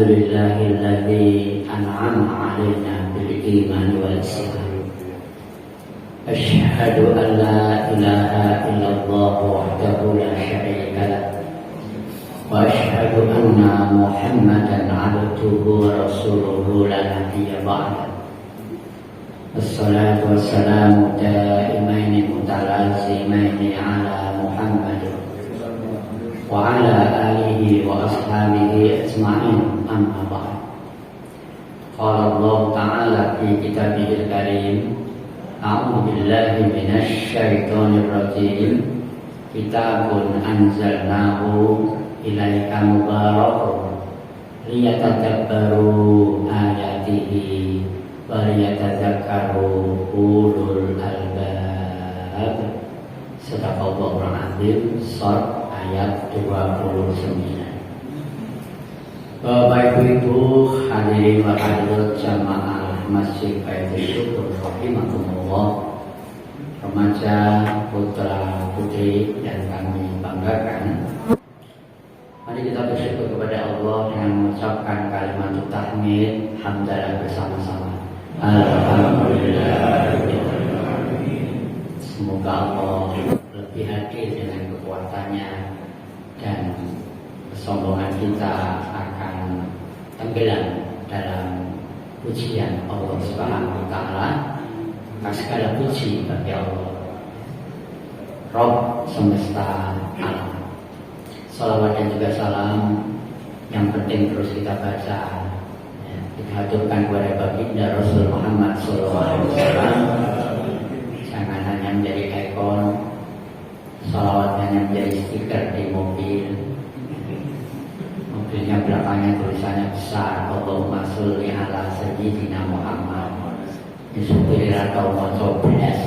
Alhamdulillahilladzi an'ama 'alaina bil iman wal islam. Asyhadu an la ilaha illallah wahdahu la syarika lah. Wa asyhadu anna Muhammadan 'abduhu wa rasuluhu la nabiyya ba'da. Wassalatu wassalamu daimaini mutalazimaini ala Muhammad wa ala alihi wa ashabihi ajma'in, amma ba'd. Qala Allah Ta'ala fi kitabihil karim, a'udzu billahi minasy syaithanir rajim. Kitabun anzalnahu ilaika mubarakun liyatadabbaru ayatihi wa liyatadzakkaru ulul albab. Sadaqallahul azim. Shad ayat 29. Bapak Ibu hadirin wa hadirat jamaah Masjid Baitul Syukur rahimakumullah, remaja putra putri yang kami banggakan. Mari kita bersyukur kepada Allah dengan mengucapkan kalimat tahmid hamdalah bersama-sama. Alhamdulillah. Semoga Allah lebih hadir dengan kekuatannya dan kesombongan kita akan tenggelam dalam pujian Allah Subhanahu wa Ta'ala. Segala puji bagi Allah, Rabb semesta alam. Salawat dan juga salam yang penting terus kita baca, kita haturkan kepada baginda Rasul Muhammad SAW. Jangan hanya menjadi ikon, salawat hanya menjadi stiker di mobil. Mobilnya belakangnya tulisannya besar, Allahumma sholli ala sayyidina Muhammad. Supir atau motor belas,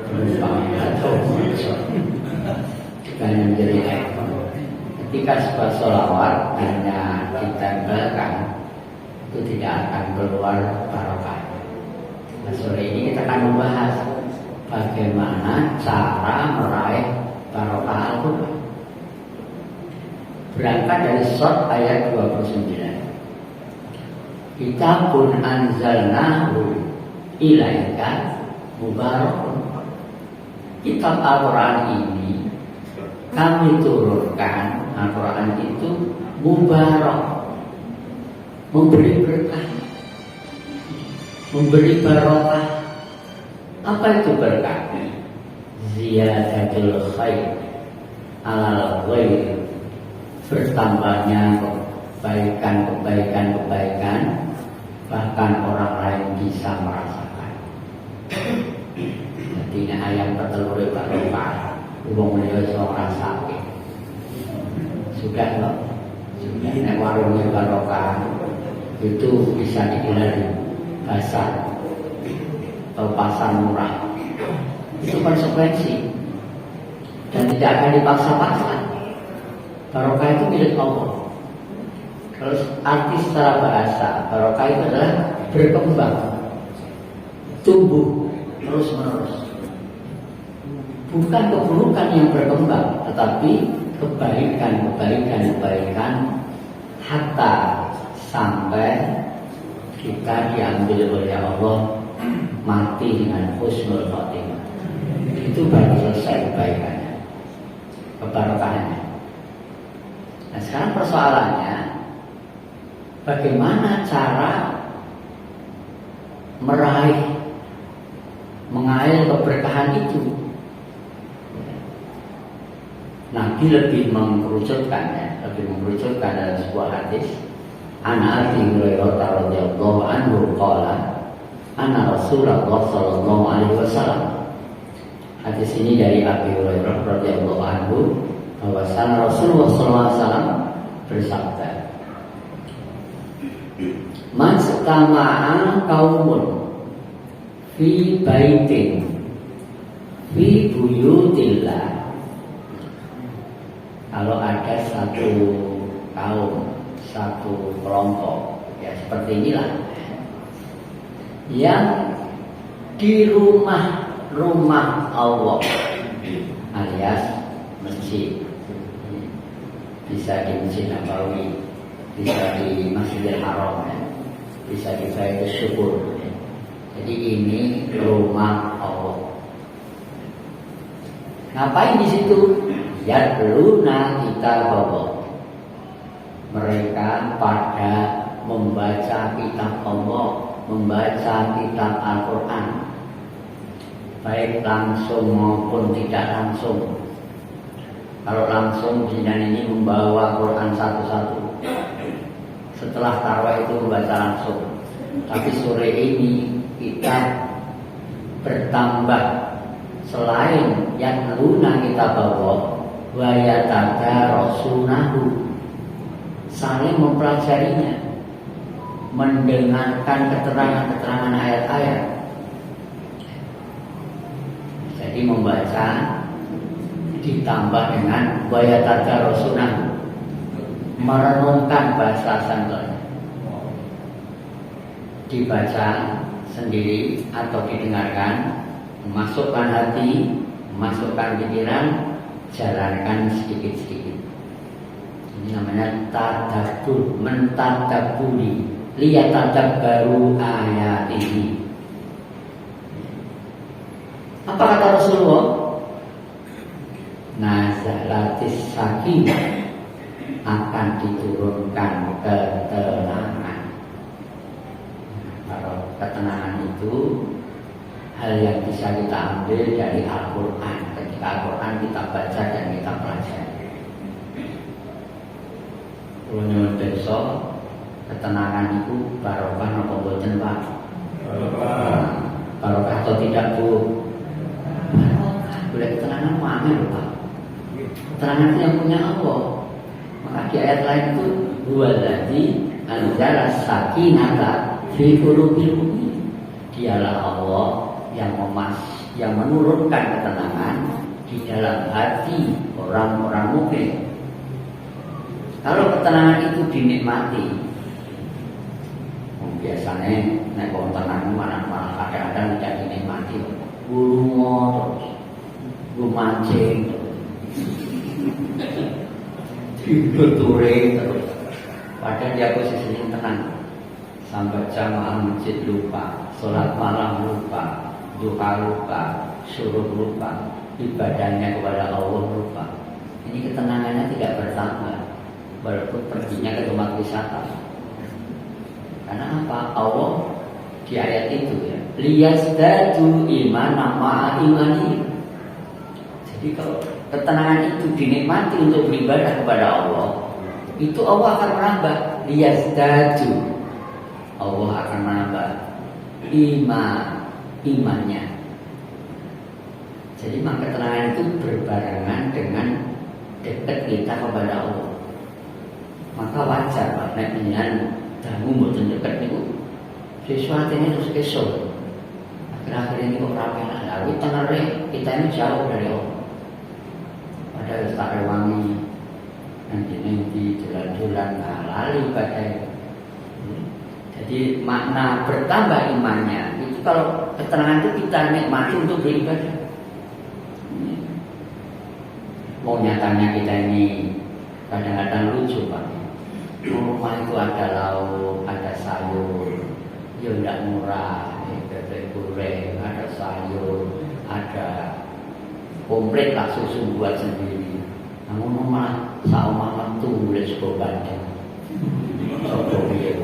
terus atau motor juga menjadi ikon. Ketika sebuah sholawat hanya ditempelkan, itu tidak akan keluar barokah. Nah, sore ini kita akan membahas bagaimana cara meraih barokah Al-Quran. Berangkat dari Shad ayat 29. Kitabun anzalnahu ilaika mubarakun. Kitab Al-Quran ini kami turunkan. Al-Quran itu mubarak, memberi berkah, memberi barokah. Apa itu berkah? Ziyadatul khair alal ghair, bertambahnya kebaikan, bahkan orang lain bisa merasakan. Jadi ayam petelur barokah, wong liya iso ngrasake. Sudah loh, sudah nek warungnya barokah itu bisa digelar di pasar atau pasar murah. Itu konsekuensi dan tidak akan dipaksa-paksa. Barokah itu milik Allah. Kalau arti secara bahasa, barokah itu adalah berkembang, tumbuh terus menerus. Bukan keburukan yang berkembang, tetapi kebaikan hatta sampai kita diambil oleh Allah mati dengan husnul khotimah. Itu baru selesai kebaikannya, keberkahannya. Nah, sekarang persoalannya bagaimana cara mengalir keberkahan itu. Nabi lebih mengkerucutkan dalam sebuah hadis. Ana Abi Hurairah radhiyallahu anhu qala anna Rasulullah sallallahu alaihi wasallam. Hadis ini dari Abi Hurairah radhiyallahu anhu bahwasanya Rasulullah sallallahu alaihi wasallam bersabda, "Man istama'a qaumun fi baitin fi buyutillah." Kalau ada satu kaum, satu kelompok, ya seperti inilah, yang di rumah Allah alias masjid, bisa di Masjid Nabawi, bisa di Masjidil Haram ya. Bisa di Baitul Syukur ya. Jadi ini rumah Allah. Ngapain di situ? Yatluna kitabah. Mereka pada membaca kitab Allah, membaca kitab Al-Quran, baik langsung maupun tidak langsung. Kalau langsung jenengan ini membawa Quran satu-satu. Setelah tarawih itu membaca langsung. Tapi sore ini kita bertambah, selain yang luna kita bawa, wayataka rasunahu, saling mempelajarinya, mendengarkan keterangan-keterangan ayat-ayat. Jadi membaca ditambah dengan wayataka rasunahu, merenungkan bahasa sanggulnya, dibaca sendiri atau didengarkan, memasukkan hati, memasukkan pikiran, jalankan sedikit-sedikit. Ini namanya tadabbur, mentadabburi, liyatadabbaru ayatihi. Apa kata Rasulullah? Nazalatis sakinah, akan diturunkan ketenangan. Kalau ketenangan itu hal yang bisa kita ambil dari Al-Quran. Ketika Al-Quran kita baca dan kita pelajari. Ulun besok ketenangan itu barokah apa boten Pak? Barokah atau tidak Bu? Barokah. Boleh ketenangan mana lho Pak? Ketenangan itu yang punya Allah. Maka di ayat lain itu huwallazi anzala sakinata fi qulubil mu'minin. Dialah Allah yang menurunkan ketenangan di dalam hati orang-orang mukmin. Kalau ketenangan itu dinikmati, biasanya nek wong tenang malah kadang-kadang tidak dinikmati. Gulungo terus, gumancing terus, dibeturing terus. Padahal dia posisinya tenang. Sampai jamaah masjid lupa, sholat malam lupa, duha lupa, syuruh lupa, ibadahnya kepada Allah lupa. Ini ketenangannya tidak bertambah, walaupun perginya ke tempat wisata. Karena apa? Allah di ayat itu ya, liyazdadu imanan ma'a imani. Jadi kalau ketenangan itu dinikmati untuk beribadah kepada Allah, itu Allah akan menambah liyazdadu. Allah akan menambah imannya. Jadi maka ketenangan itu berbarengan dengan dekat kita kepada Allah. Maka wajar Pak nek jenengan dangu mboten dekat niku. Sesuatu ini terus esok. Akhir-akhir ini kok rame lalu tenare kita ini jauh dari Allah. Padahal tak rewangi nanti di jalan-jalan lali badai. Jadi makna bertambah imannya itu kalau ketenangan itu kita nikmati untuk beribadah. Mau nyatanya kita ini kadang-kadang lucu Pak. Rumah itu ada lauk, ada sayur, ya tidak murah, bebek goreng, ada sayur, ada komplit lah susu buat sendiri. Namun malah sama mantu boleh sebuah bandeng. Sopo dia.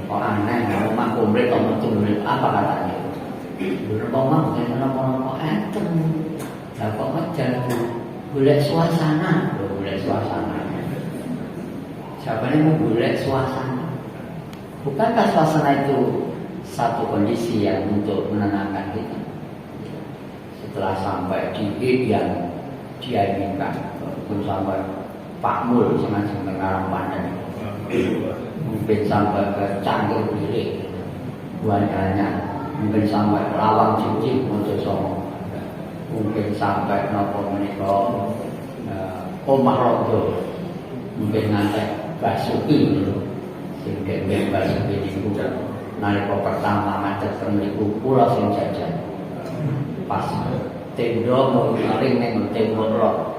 Orang aneh, rumah komplit atau mantu boleh apa katanya? Rumah mah bukan rumah entem. Lah kok ngejar boleh suasana, boleh suasana. Siapa yang mau boleh suasana? Bukankah suasana itu satu kondisi yang untuk menenangkan kita? Setelah sampai di hid yang dia inginkan, pun sampai Pak Mul semacam Karang Pandan, mungkin sampai ke Cangkir Bilik, buahnya, mungkin sampai ke Lawang Cincin, Mojosomo, mungkin sampai nopo menikah Omah Rodo, mungkin nanti Basuki dulu, sehingga Basuki itu nalika pertama macet temeliku pulau sing jajan, pas tendo mau maling neng tembok roh,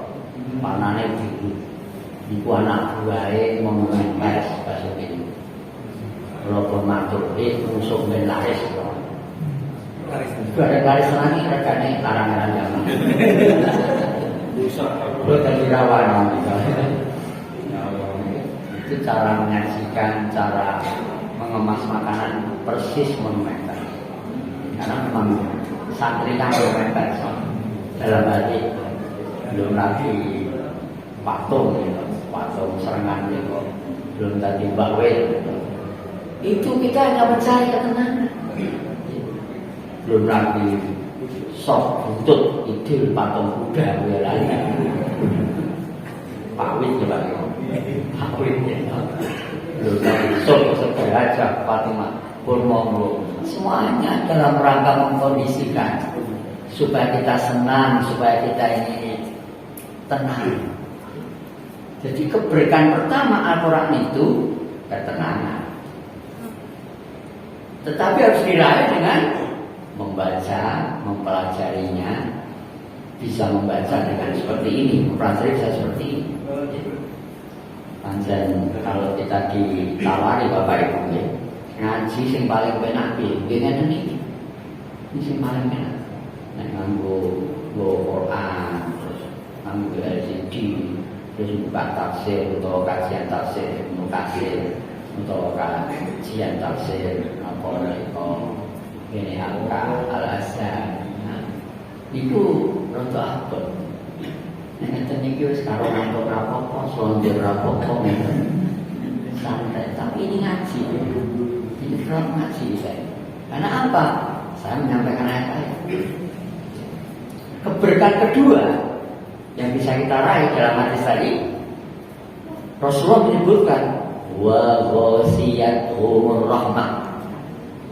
panane biru, Iku anak buahe monumen pers Basuki. Kalau pematur musuh ben laris kok. Laris lagi regane larang-larang jaman. Lo tadi rawan itu cara menyajikan, cara mengemas makanan persis monumenter. Karena memang santri kan monumenter dalam arti belum lagi patung gitu, patung serangan gitu, belum tadi bawe. Itu kita hanya mencari ketenangan. Belum lagi sok buntut idul patung kuda wilayah. Pawit ya Pak. Pawit ya. Belum lagi sok segeraja Fatimah Purmonggo. Semuanya dalam rangka mengkondisikan supaya kita senang, supaya kita ini tenang. Jadi keberkahan pertama Al-Quran itu ketenangan. Tetapi harus diraih dengan membaca, mempelajarinya, bisa membaca dengan seperti ini, mempelajari bisa seperti ini. Dan kalau kita ditawari Bapak Ibu ya, ngaji sing paling penak ngene iki. Ini sing paling penak. Nek nganggo Quran, terus nganggo LCD, terus buka tafsir atau kajian tafsir, mukasir atau kajian tafsir apa ini angka al-azhar. Nah, itu rada abot. Nek ngeten iki wis karo ngantuk rapopo, slonjor rapopo ngeten. Santai, tapi ini ngaji. Ini terlalu ngaji saya. Karena apa? Saya menyampaikan ayat-ayat. Keberkahan kedua yang bisa kita raih dalam hadis tadi, Rasulullah menyebutkan wa ghasiyatuhumur rahmah.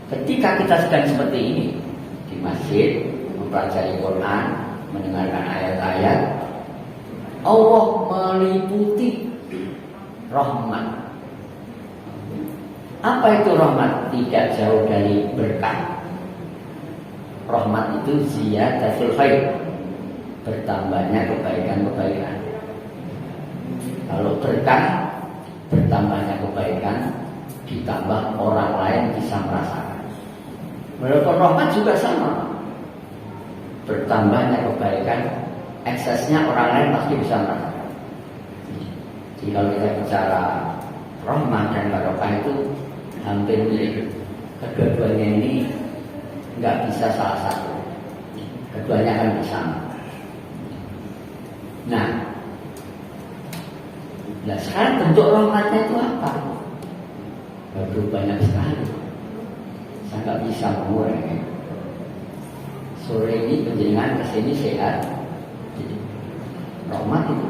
Ketika kita sedang seperti ini di masjid, mempelajari Quran, mendengarkan ayat-ayat, Allah meliputi rahmat. Apa itu rahmat? Tidak jauh dari berkah. Rahmat itu ziyadatul khair, bertambahnya kebaikan-kebaikan. Kalau berkah, bertambahnya kebaikan, ditambah orang lain bisa merasakan. Walaupun rahmat juga sama, bertambahnya kebaikan, eksesnya orang lain pasti bisa merasakan. Jadi kalau kita bicara rahmat dan barokah itu hampir mirip. Kedua-duanya ini nggak bisa salah satu, keduanya akan bersama. Nah sekarang bentuk rahmatnya itu apa? Baru banyak sekali. Saya nggak bisa mengurangi. Sore ini penjenengan kesini sehat, rahmat itu.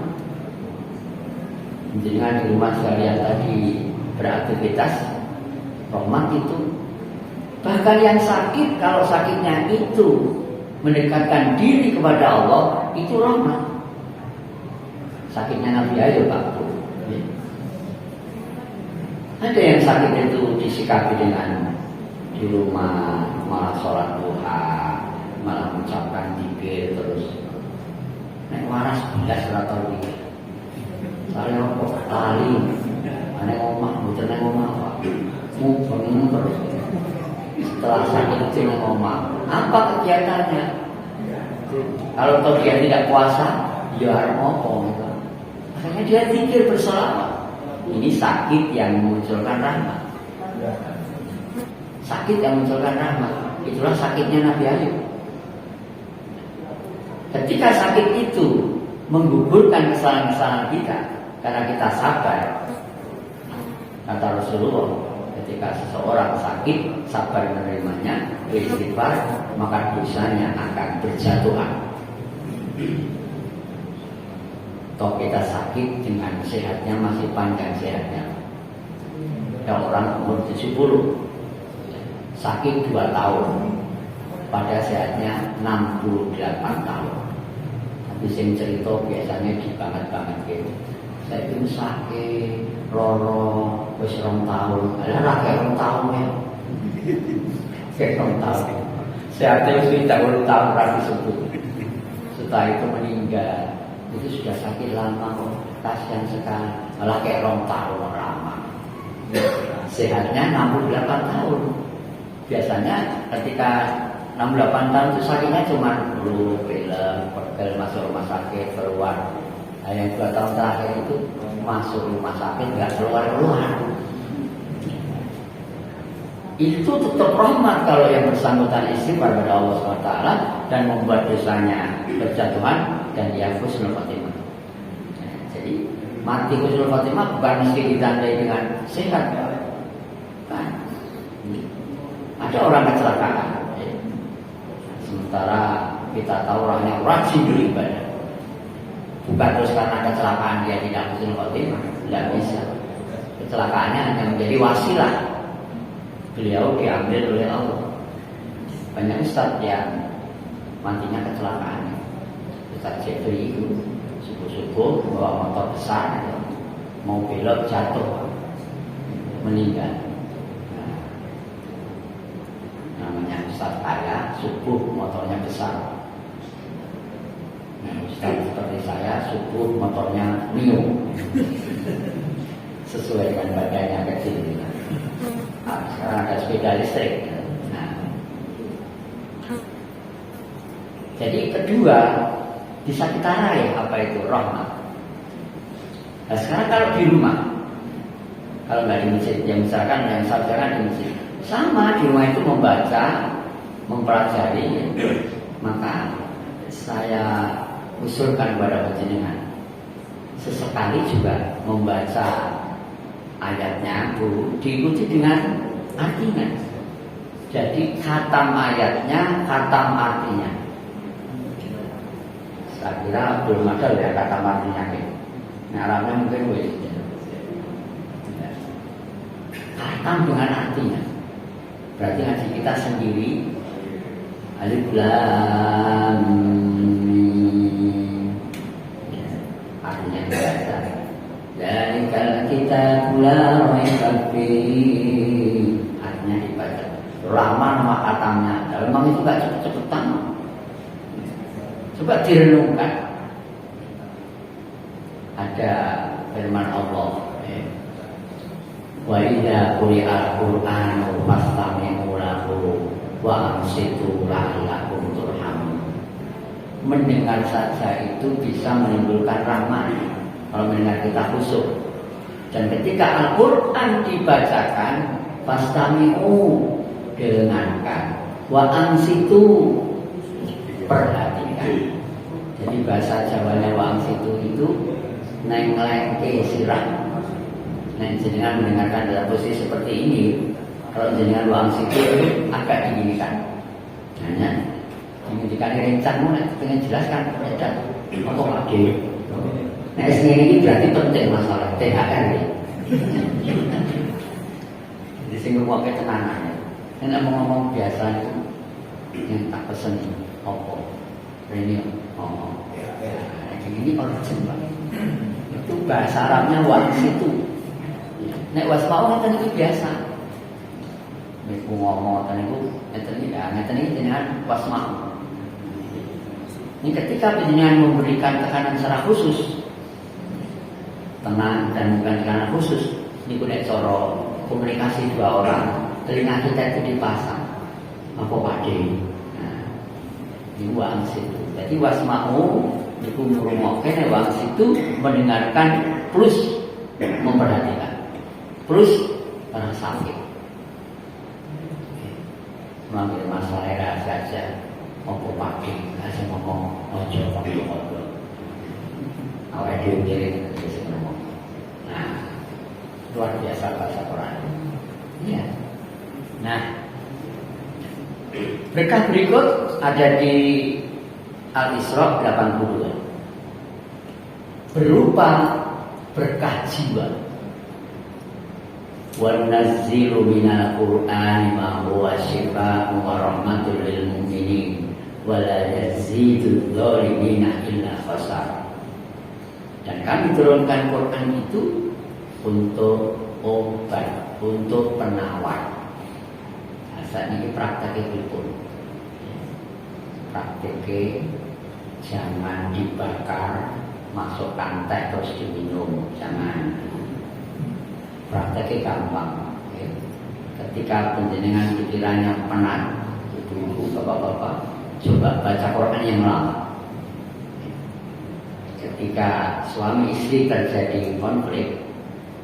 Penjenengan di rumah sekalian tadi beraktivitas, rahmat itu. Bahkan yang sakit, kalau sakitnya itu mendekatkan diri kepada Allah, itu rahmat. Sakitnya Nabi Ayub Pak. Ada yang sakit itu disikapi dengan di rumah malah sholat duha, malah mengucapkan zikir terus. Nek waras belas atau zikir. Saya kok lali, ane ngomong, bukan ane ngomong apa, mubeng terus. Setelah sakit itu ngomong, apa kegiatannya? Kalau toh dia tidak puasa, dia harus ngomong. Makanya dia zikir bersolawat. Ini sakit yang memunculkan rahmat. Sakit yang memunculkan rahmat. Itulah sakitnya Nabi Ayub. Ketika sakit itu menggugurkan kesalahan-kesalahan kita, karena kita sabar, kata Rasulullah, ketika seseorang sakit, sabar menerimanya, beristighfar, maka dosanya akan berjatuhan. Toh kita sakit dengan sehatnya masih panjang sehatnya. Ada orang umur 70 sakit 2 tahun, pada sehatnya 68 tahun. Tapi sing cerita biasanya dibanget-banget gitu. Saya itu sakit, loro, wis 2 tahun. Ada rakyat 2 tahun ya. Kayak 2 tahun. Sehatnya sudah 2 tahun rapi sebut. Setelah itu meninggal. Itu sudah sakit lama kok. kasihan sekali, malah kayak 2 tahun lama. Sehatnya 68 tahun. Biasanya ketika 68 tahun itu sakitnya cuma flu, pilek, pegel, masuk rumah sakit, keluar. Nah, yang 2 tahun terakhir itu masuk rumah sakit nggak keluar. Itu tetap rahmat kalau yang bersangkutan istighfar kepada Allah SWT dan membuat dosanya berjatuhan dan dia husnul khotimah. Nah, jadi mati husnul khotimah bukan mesti ditandai dengan sehat, kan? Ada orang kecelakaan, sementara kita tahu orangnya rajin beribadah. Bukan terus karena kecelakaan dia tidak husnul khotimah, tidak bisa. Kecelakaannya hanya menjadi wasilah. Beliau diambil oleh Allah. Banyak ustaz yang matinya kecelakaan. Ustaz Jeffrey itu subuh-subuh bawa motor besar, mau belok jatuh, meninggal. Nah, namanya ustaz kaya, subuh motornya besar. Nah, ustaz seperti saya, subuh motornya mio, sesuai dengan badannya kecil. Nah, sekarang ada sepeda listrik. Nah, jadi kedua bisa kita raih apa itu rahmat. Nah, sekarang kalau di rumah, kalau nggak di masjid, yang misalkan yang saya bicarakan di masjid, sama di rumah itu membaca, mempelajari, maka saya usulkan kepada panjenengan sesekali juga membaca ayatnya diikuti dengan artinya. Jadi khatam ayatnya, khatam artinya. Saya kira belum ada ya khatam artinya. Nah, Arabnya mungkin boleh. Khatam dengan artinya. Berarti ngaji kita sendiri. Alif Lam Mim. Artinya biasa. Dzalikal kitabul la raiba fiih. Artinya dibaca. Lama nama katanya. Memang itu enggak cepet-cepetan. Coba direnungkan. Ada firman Allah. Wa idza quri'al Qur'anu fastami'u lahu wa ansitu la'allakum turhamun. Mendengar saja itu bisa menimbulkan rahmat. Kalau mendengar kita khusyuk. Dan ketika Al-Quran dibacakan, fastami'u, dengarkan, wa ansitu, perhatikan. Jadi bahasa Jawanya wa ansitu itu neng-lengke sirah. Nah, jenengan mendengarkan dalam posisi seperti ini. Kalau jenengan wa ansitu itu agak diginikan. Hanya dimiliki rencanmu, dengan jelaskan perbedaan. Apa lagi? Nah, ini berarti penting masalah THR ya. Di sini ngomongnya tenangan ya. Ini ngomong biasa itu yang tak pesen opo, ini ngomong. Nah, ini origin banget. Itu bahasa Arabnya was itu. Nek wasmau ngeten iki biasa. Nek ngomong ngeten iku ngeten iki jenengan wasmau. Ini ketika jenengan memberikan tekanan secara khusus, tenang dan bukan karena khusus. Ini punya cara komunikasi 2 orang. Telinga kita itu dipasang. Apa pade? Nah, ini wang situ. Jadi wasma'u itu merumahkan wang situ mendengarkan plus memperhatikan. Plus karena sakit. Mengambil masalah saja. Apa pade? Saya ngomong ojo ojo. Awak dhewe ngomong. Nah, luar biasa bahasa Quran. Ya. Nah, berkah berikut ada di Al-Isra 82. Berupa berkah jiwa. Wa nunazzilu minal Qur'ani ma huwa syifaa'un wa rahmatul lil mu'minin wa la yazidudz zalimina illa khasara. Dan kami turunkan Quran itu untuk obat, untuk penawar. Nah, saat ini prakteknya pun, prakteknya jangan dibakar masukkan teh terus diminum, jangan. Prakteknya gampang. Ya. Ketika penjenengan pikirannya penat, ibu-ibu, bapak-bapak, coba baca Quran yang lama. Ketika suami istri terjadi konflik,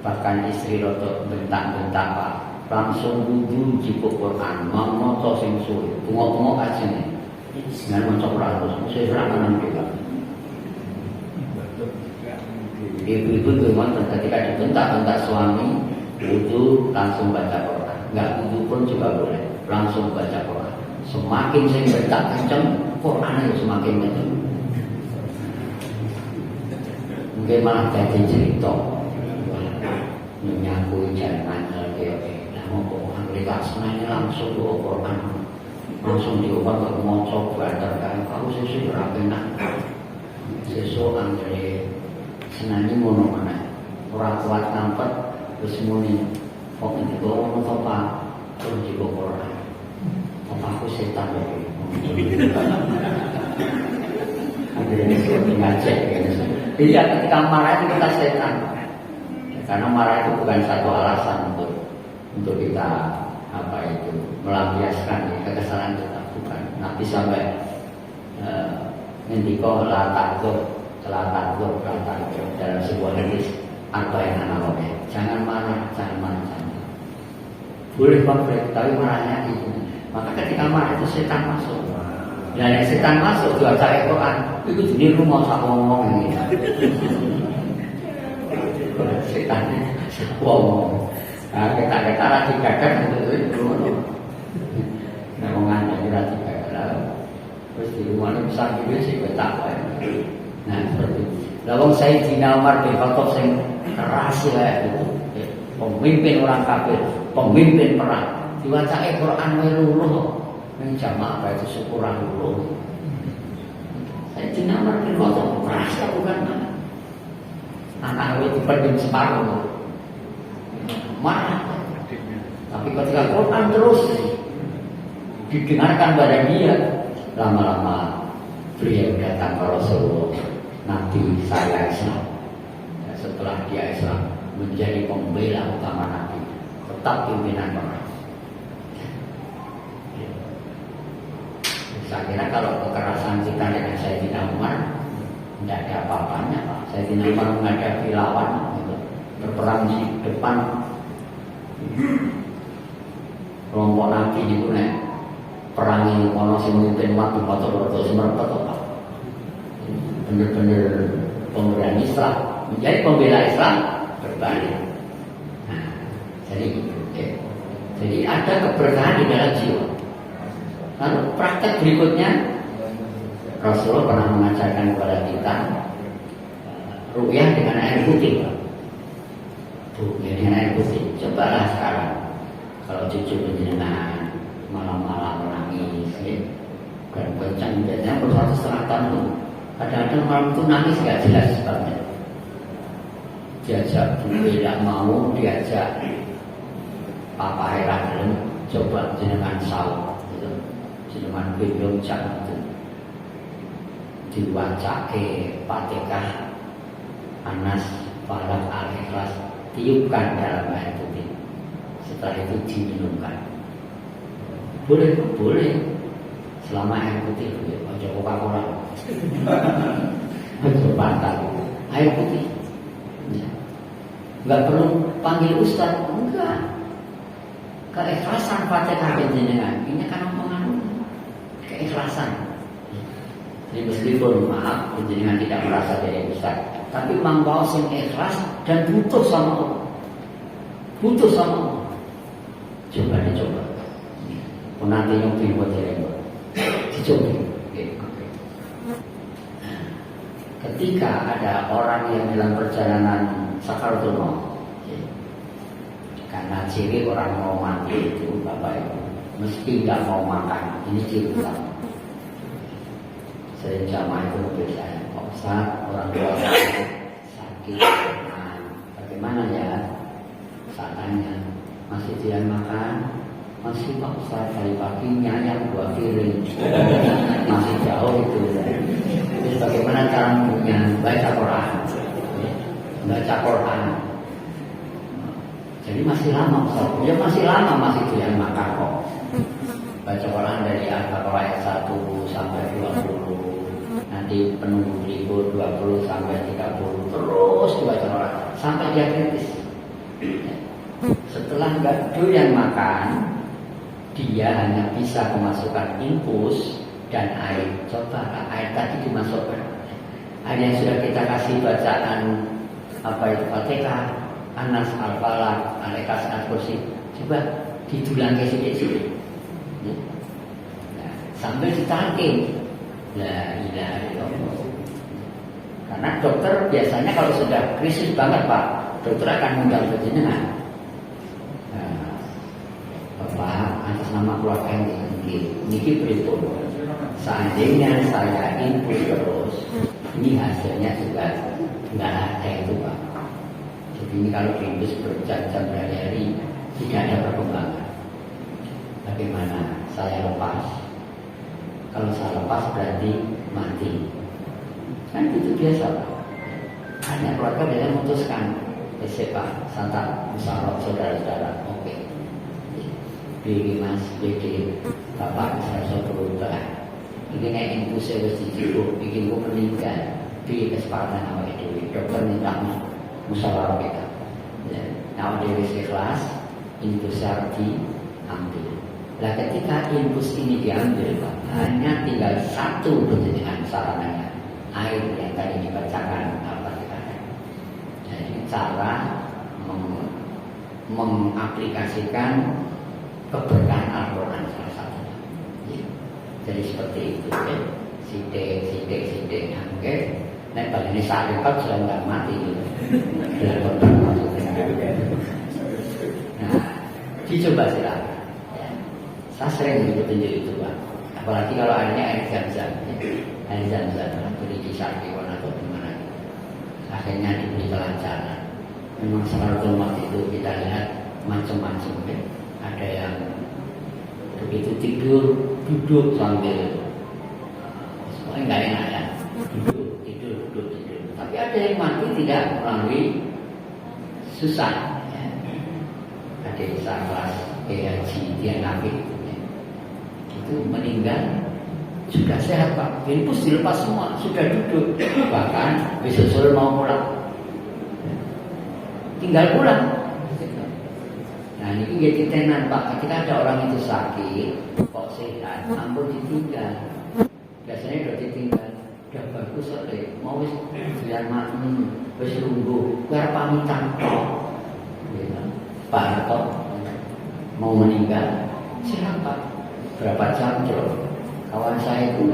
bahkan istri rotok bentak-bentak Pak, langsung wudu jipuk Quran, mau moco sing suwe, bungok-bungok aja nih. Dengan moco Quran terus, saya serangan juga. Ibu-ibu gimana ketika dibentak-bentak suami, wudu langsung baca Quran. Enggak wudu pun juga boleh, langsung baca Quran. Semakin saya bentak kenceng, Quran itu semakin kenceng. Mungkin malah jadi cerita. Menyaku jangan LDP. Nah, mau Anglikan sebenarnya langsung bawa Quran, langsung diubah ke moco bandar kan. Kalau sesuai rapinak, sesuai Anglikan senangnya ngono mana. Orang kuat nampak terus muni. Kok ini kalau mau apa? Terus dibawa Quran. Apa aku setan lagi? Akhirnya saya ngajak. Iya, ketika marah itu kita setan. Karena marah itu bukan satu alasan untuk kita melampiaskan kekesalan kita, bukan. Nabi sampai ngendiko la takdzub dalam sebuah hadis arba'in analognya. Jangan marah. Boleh konflik, tapi marahnya itu. Maka ketika marah itu setan masuk. Dan setan masuk juga cari Quran. Itu jadi lu mau ngomong ini. Setan ngomong. Nah, kita lagi gagal itu dulu. Nah, ngomong aja lagi gagal. Terus di rumah ini besar juga sih betapa. Nah, seperti itu. Lalu Sayyidina Umar bin Khattab sing keras ya itu. Pemimpin orang kafir, pemimpin perang. Diwaca Quran meluluh. Menjamaah apa itu syukuran dulu. Sayyidina Umar bin Khattab keras bukan mana. Anak itu pendem separuh, marah. Tapi ketika Quran terus didengarkan pada dia, lama-lama beliau datang ke Rasulullah. Nabi saya Islam. Dan setelah dia Islam menjadi pembela utama Nabi, tetap pimpinan orang. Saya kira kalau kekerasan kita dengan Sayyidina Umar tidak ada apa-apanya, Pak. Sayyidina Umar menghadapi lawan gitu. Berperang di depan kelompok Nabi itu perangi ono sing mimpin waktu foto-foto semerpet Pak. Benar-benar pembela Islam, menjadi pembela Islam berbalik. Nah, jadi ada keberkahan di dalam jiwa. Lalu praktek berikutnya Rasulullah pernah mengajarkan kepada kita ruqyah dengan air putih. Ruqyah dengan air putih. Cobalah sekarang kalau cucu penjenengan malam-malam menangis ya, dan kencang biasanya per 1,5 tahun itu kadang-kadang malam itu nangis gak jelas sebabnya. Diajak tidak mau, diajak papa heran coba jenengan sahur gitu. Jenengan gendong jangan itu diwacake Fatihah Anas Falak Al-Ikhlas tiupkan dalam air putih. Setelah itu diminumkan. Boleh selama air putih aja Coca-Cola aja pantat air putih ya. Nggak perlu panggil ustaz, enggak. Keikhlasan Fatihah jenengan ini kan pengaruh keikhlasan. Jadi meskipun maaf jenengan tidak merasa jadi ustaz, tapi membawa sing ikhlas dan butuh sama Allah. Coba dicoba. Nanti nyubi buat jalan dicoba. Ketika ada orang yang dalam perjalanan sakaratul maut, karena ciri orang mau mati itu Bapak Ibu mesti nggak mau makan. Ini ciri utama. Sering jamaah itu lebih saya, Pak Ustaz, orang tua saya sakit, bagaimana ya? Saya tanya, masih tidak makan? masih Pak Ustaz dari pagi nyayang 2 piring masih jauh itu. Terus bagaimana cara baca Quran? Baca Quran. Jadi masih lama Ustaz. Ya masih lama masih doyan makan kok. Baca Quran dari Al-Baqarah ayat 1 sampai 20. Nanti penunggu berikut 20 sampai 30. Terus dibaca Quran sampai dia kritis. Setelah nggak doyan makan, dia hanya bisa memasukkan infus dan air. Coba air tadi dimasukkan. Ada yang sudah kita kasih bacaan apa itu Fatihah, Anas, Al-Falaq, Al-Ikhlas, Al-Kursi. Coba didulang ke sedikit-sedikit. Nah, sambil ditangking. La ilaha illallah. Karena dokter biasanya kalau sudah krisis banget Pak, dokter akan mengundang jenengan. Bapak atas nama keluarga ini berhitung. Seandainya saya infus terus, ini hasilnya juga nggak ada itu Pak. Jadi ini kalau infus berjam-jam berhari-hari tidak ada perkembangan. Bagaimana saya lepas? Kalau saya lepas berarti mati. Kan itu biasa Pak. Hanya keluarga biasanya memutuskan, Pak, santap musyawarah saudara-saudara, oke. Bagi Mas, bagi Bapak saya berubah. Ini kayak infusnya harus dicukup, bikin gue meninggal. Di kesepakatan awal itu, dokter minta musyawarah kita. Nah, dia ikhlas, infusnya diambil. Nah, ketika infus ini diambil, Pak, hanya tinggal satu dengan sarannya, air yang tadi dibacakan apa dikatakan. Jadi cara mengaplikasikan keberkahan Al-Quran salah satunya. Jadi seperti itu ya. Sidik. Oke. Nah, kalau ini saat dekat sudah nggak mati gitu. Nah, dicoba silakan. Ya. Saya sering tunjuk itu Pak. Apalagi kalau airnya air zam-zam. Air zam-zam beri di Sarkiwan atau di mana. Akhirnya diberi kelancaran. Memang Sakaratul Maut itu kita lihat macam-macam ya. Ada yang begitu tidur duduk sambil semuanya nggak enak ya, duduk. Tapi ada yang mati tidak melalui susah ya. Ada yang kelas PHG dia nabi ya. Itu meninggal sudah sehat Pak, infus dilepas semua, sudah duduk, bahkan besok sore mau pulang tinggal pulang. Nah ini jadi tenan Pak, ketika ada orang itu sakit, kok sehat, ampun ditinggal. Biasanya udah ditinggal, udah bagus sore, mau wis biar makan, wis lungguh, biar pamitan kok. Pak Harto mau meninggal, sehat Pak, berapa jam coba? Kawan saya itu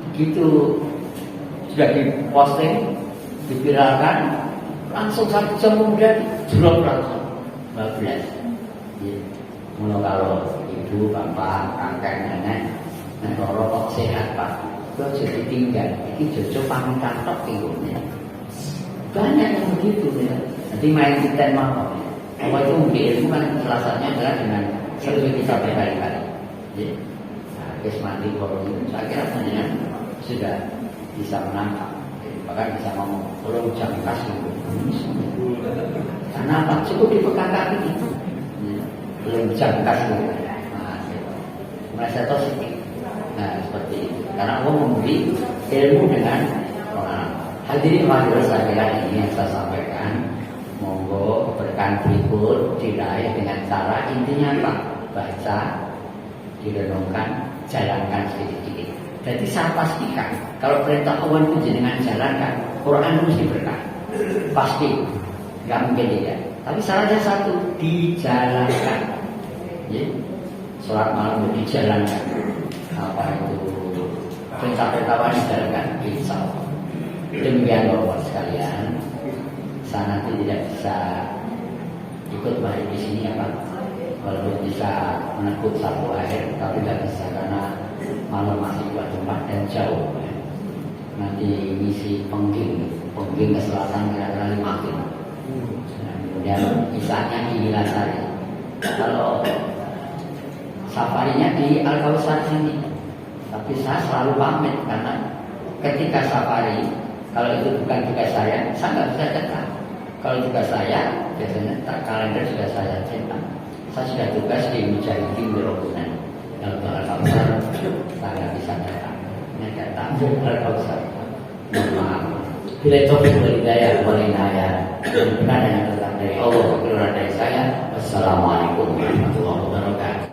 begitu sudah diposting, diviralkan, langsung 1 jam kemudian drop langsung. 12 ya. Kalau ibu, bapak, kakek, nenek loro kok sehat Pak, kok jadi tinggal ini jojo pamitan tok tinggalnya. Banyak yang begitu ya. Jadi main kita mau apa itu mungkin ilmu kan salah satunya adalah dengan sering kita berkali-kali ya. Nah, mandi korong itu saya kira sebenarnya sudah bisa menangkap, bahkan bisa ngomong kalau jam kasih karena apa? Cukup dipegang ini belum jangkas merasa positif. Nah seperti itu. Karena Allah memberi ilmu dengan orang. Hadirin hadirat sekalian, ini yang saya sampaikan. Monggo keberkahan berikut diraih dengan cara intinya apa? Baca, direnungkan, jalankan sedikit-sedikit. Jadi saya pastikan kalau perintah Allah itu jenengan jalankan, Quran mesti berkah. Pasti. Gak mungkin tidak. Tapi syaratnya satu, dijalankan. Ya. Sholat malam dijalankan. Apa itu? Perintah-perintah dijalankan. Insya Allah. Demikian Bapak sekalian. Saya nanti tidak bisa ikut balik di sini ya Pak. Walaupun bisa menekuk satu air, tapi tidak bisa karena malam masih buat tempat dan jauh. Ya. Nanti misi pengging ke selatan kira-kira 5 km. Nah, kemudian misalnya di Wilasari. Kalau safarinya di Al-Kausar ini. Tapi saya selalu pamit karena ketika safari, kalau itu bukan tugas saya nggak bisa cetak. Kalau tugas saya, biasanya kalender sudah saya cetak. Saya sudah tugas di Mujahidin Wirogunan. Kalau untuk Al-Kausar, saya nggak bisa cetak. Ini cetak Al-Kausar. Maaf. Bila topik beridaya, benar yang datang dari Allah, keluar dari saya. Wassalamualaikum warahmatullahi wabarakatuh.